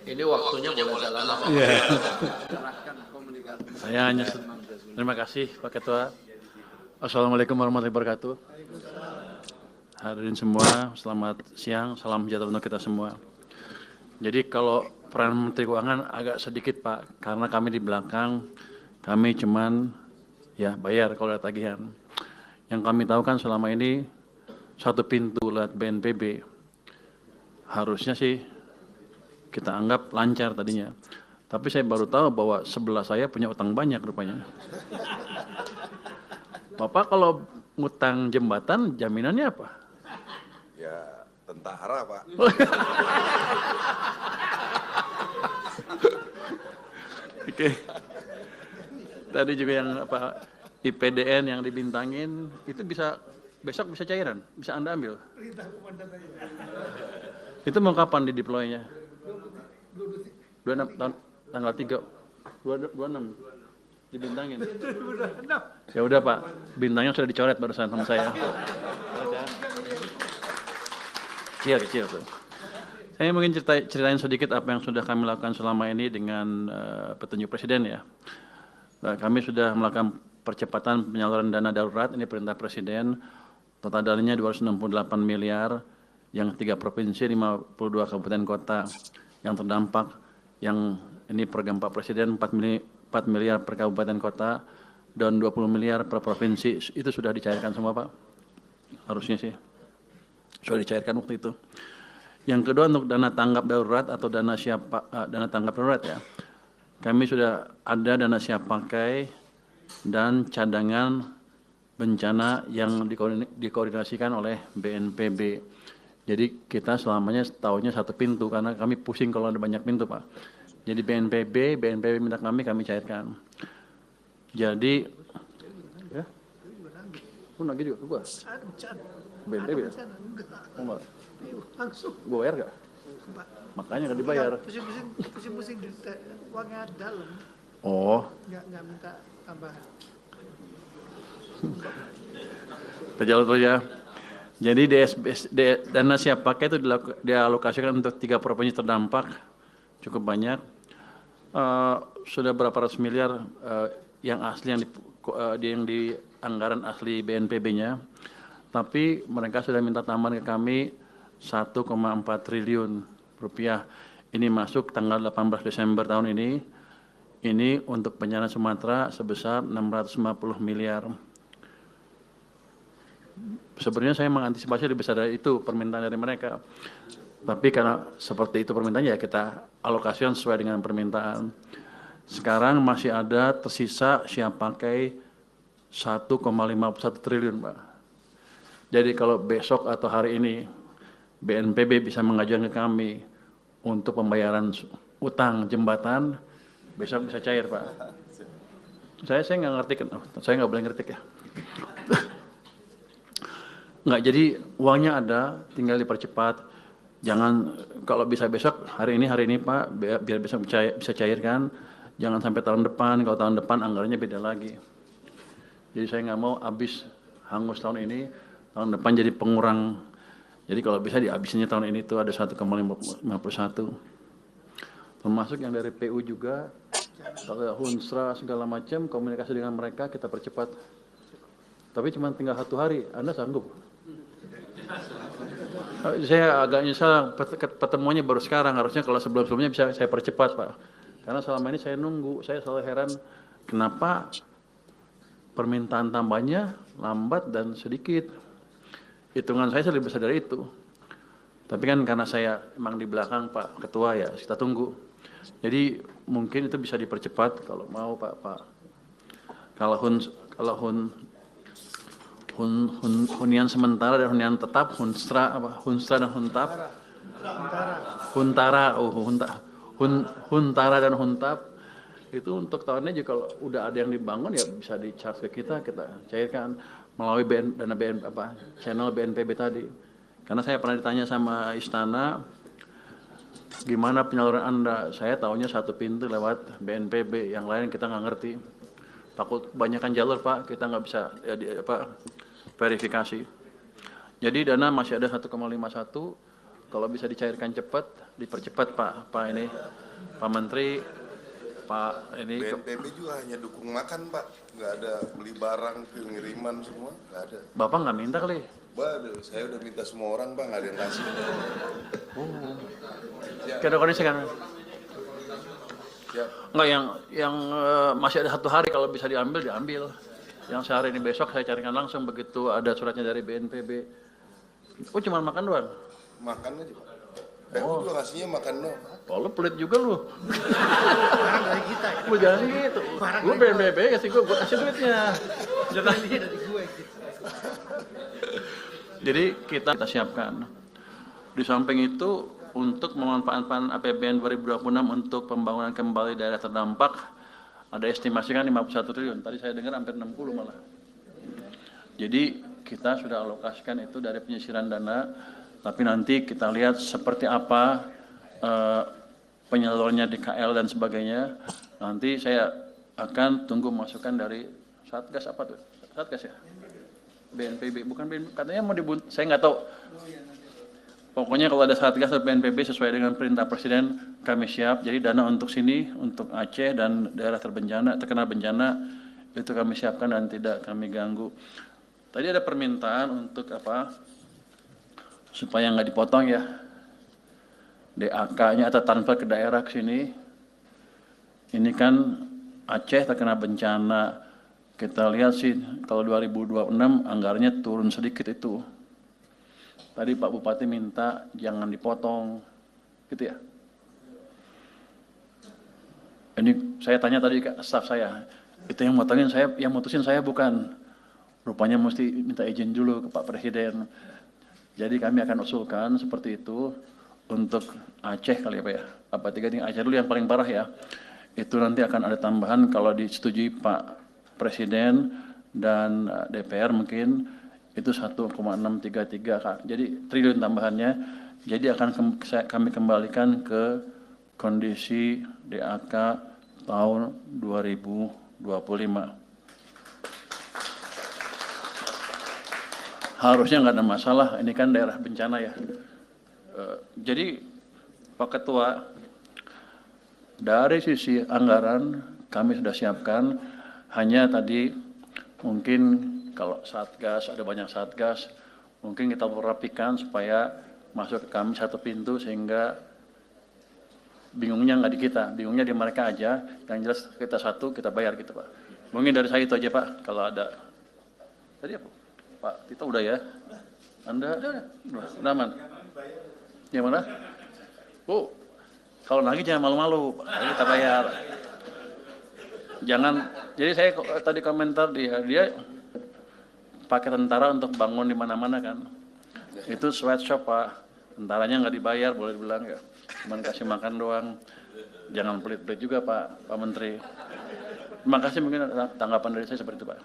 Ini waktunya boleh jalan apa? Yeah. Saya hanya terima kasih Pak Ketua. Assalamualaikum warahmatullahi wabarakatuh. Hadirin semua, selamat siang, salam sejahtera untuk kita semua. Jadi kalau peran Menteri Keuangan agak sedikit Pak, karena kami di belakang, kami cuman ya bayar kalau ada tagihan. Yang kami tahu kan selama ini satu pintu lewat BNPB, harusnya sih kita anggap lancar tadinya. Tapi saya baru tahu bahwa sebelah saya punya utang banyak rupanya. Bapak kalau ngutang jembatan jaminannya apa? Ya tentara Pak. Oke. Tadi juga yang apa IPDN yang dibintangin itu bisa besok bisa cairan, bisa Anda ambil. Itu mau kapan di deploy-nya? 26 tahun tanggal 3 26 dibintangin. Ya udah Pak, bintangnya sudah dicoret barusan sama saya. Kecil tuh. Saya mungkin ceritain sedikit apa yang sudah kami lakukan selama ini dengan petunjuk Presiden ya. Nah, kami sudah melakukan percepatan penyaluran dana darurat, ini perintah Presiden, total dananya 268 miliar, yang 3 provinsi, 52 kabupaten kota yang terdampak, yang ini program Pak Presiden 4 miliar per kabupaten kota, dan 20 miliar per provinsi, itu sudah dicairkan semua Pak, harusnya sih, sudah dicairkan waktu itu. Yang kedua untuk dana tanggap darurat atau dana tanggap darurat ya, kami sudah ada dana siap pakai dan cadangan bencana yang dikoordinasikan oleh BNPB. Jadi kita selamanya tahunya satu pintu karena kami pusing kalau ada banyak pintu Pak. Jadi BNPB minta kami cairkan. Jadi, ya, lagi juga gua. BNPB ya? Enggak. Langsung. Gue bayar gak? Makanya gak dibayar. Pusing-pusing uangnya dalam. Oh. Nggak minta tambahan. Terjauh tuh ya. Jadi dana siap pakai itu dialokasikan untuk 3 provinsi terdampak, cukup banyak. Sudah berapa ratus miliar yang asli yang di anggaran asli BNPB-nya. Tapi mereka sudah minta tambahan ke kami 1,4 triliun rupiah. Ini masuk tanggal 18 Desember tahun ini. Ini untuk bencana Sumatera sebesar 650 miliar. Sebenarnya saya mengantisipasi lebih besar dari itu permintaan dari mereka. Tapi karena seperti itu permintaannya ya kita alokasikan sesuai dengan permintaan. Sekarang masih ada tersisa siap pakai 1,51 triliun Pak. Jadi kalau besok atau hari ini BNPB bisa mengajukan ke kami untuk pembayaran utang jembatan, besok bisa cair Pak. Saya nggak ngerti kan, saya nggak boleh ngerti ya. Nggak, jadi uangnya ada, tinggal dipercepat. Jangan kalau bisa besok hari ini Pak, biar besok bisa cairkan. Jangan sampai tahun depan. Kalau tahun depan anggarannya beda lagi. Jadi saya nggak mau habis hangus tahun ini, tahun depan jadi pengurang. Jadi kalau bisa dihabisnya tahun ini itu ada 1,51. Termasuk yang dari PU juga, kalau Hunsra segala macam, komunikasi dengan mereka kita percepat. Tapi cuma tinggal 1 hari, Anda sanggup? Saya agak nyesal pertemuannya baru sekarang, harusnya kalau sebelum-sebelumnya bisa saya percepat Pak. Karena selama ini saya nunggu, saya selalu heran kenapa permintaan tambahnya lambat dan sedikit. Hitungan saya lebih besar dari itu. Tapi kan karena saya emang di belakang Pak Ketua ya, kita tunggu. Jadi mungkin itu bisa dipercepat kalau mau Pak. Kalau hunian sementara dan hunian tetap, Hunsra dan Huntap. Huntara dan Huntap itu untuk tahun ini kalau udah ada yang dibangun ya bisa di-charge ke kita cairkan melalui channel BNPB tadi. Karena saya pernah ditanya sama Istana, gimana penyaluran Anda? Saya tahunya satu pintu lewat BNPB, yang lain kita nggak ngerti. Takut kebanyakan jalur Pak, kita nggak bisa verifikasi. Jadi dana masih ada 1,51, kalau bisa dicairkan cepat, dipercepat Pak ini, Pak Menteri, Pak ini. BNPB juga hanya dukung makan Pak, nggak ada beli barang, pengiriman semua, nggak ada. Bapak nggak minta kali? Waduh, saya udah minta semua orang Pak, nggak ada yang kasih. Ada kondisi kan? Ya, Enggak, yang masih ada 1 hari kalau bisa diambil, diambil. Yang sehari ini besok saya carikan langsung begitu ada suratnya dari BNPB. Oh, cuma makan doang? makan aja Pak. PU juga ngasihnya makan doang. Oh, lu pelit juga lu. Barang dari kita ya. Lu jangan gitu. Lu BNPB kasih gue kasih duitnya. Jangan Ini dari gue gitu. Jadi kita siapkan. Di samping itu untuk memanfaatkan APBN 2026 untuk pembangunan kembali daerah terdampak ada estimasi kan 51 triliun. Tadi saya dengar hampir 60 malah. Jadi kita sudah alokasikan itu dari penyisiran dana, tapi nanti kita lihat seperti apa penyalurannya di KL dan sebagainya. Nanti saya akan tunggu masukan dari Satgas apa tuh? Satgas ya? BNPB, bukan BNPB, katanya mau saya nggak tahu. Pokoknya kalau ada Satgas atau BNPB sesuai dengan perintah Presiden, kami siap. Jadi dana untuk sini, untuk Aceh dan daerah terkena bencana, itu kami siapkan dan tidak kami ganggu. Tadi ada permintaan untuk apa? Supaya nggak dipotong ya. DAK-nya atau transfer ke daerah ke sini. Ini kan Aceh terkena bencana. Kita lihat sih kalau 2026 anggarannya turun sedikit itu. Tadi Pak Bupati minta jangan dipotong, gitu ya. Ini saya tanya tadi ke staf saya, itu yang motongin saya, yang mutusin saya bukan. Rupanya mesti minta izin dulu ke Pak Presiden. Jadi kami akan usulkan seperti itu untuk Aceh kali ya Pak ya. Apa 3 tingkat Aceh dulu yang paling parah ya. Itu nanti akan ada tambahan kalau disetujui Pak Presiden dan DPR mungkin itu 1,633 Kak. Jadi triliun tambahannya. Jadi akan kami kembalikan ke kondisi DAK tahun 2025. Harusnya nggak ada masalah, ini kan daerah bencana ya. Jadi Pak Ketua, dari sisi anggaran kami sudah siapkan, hanya tadi mungkin kalau Satgas, ada banyak Satgas, mungkin kita rapikan supaya masuk ke kami satu pintu sehingga bingungnya nggak di kita, bingungnya di mereka aja, yang jelas kita satu, kita bayar gitu Pak. Mungkin dari saya itu aja Pak, kalau ada. Tadi apa? Pak Tito udah ya? Anda? Udah aman? Yang mana? Oh, kalau lagi jangan malu-malu, kita bayar. Jangan, jadi saya tadi komentar dia pakai tentara untuk bangun di mana-mana kan. Itu sweatshop Pak, tentaranya nggak dibayar boleh dibilang ya. Cuman kasih makan doang. Jangan pelit-pelit juga Pak Menteri. Terima kasih, mungkin tanggapan dari saya seperti itu Pak.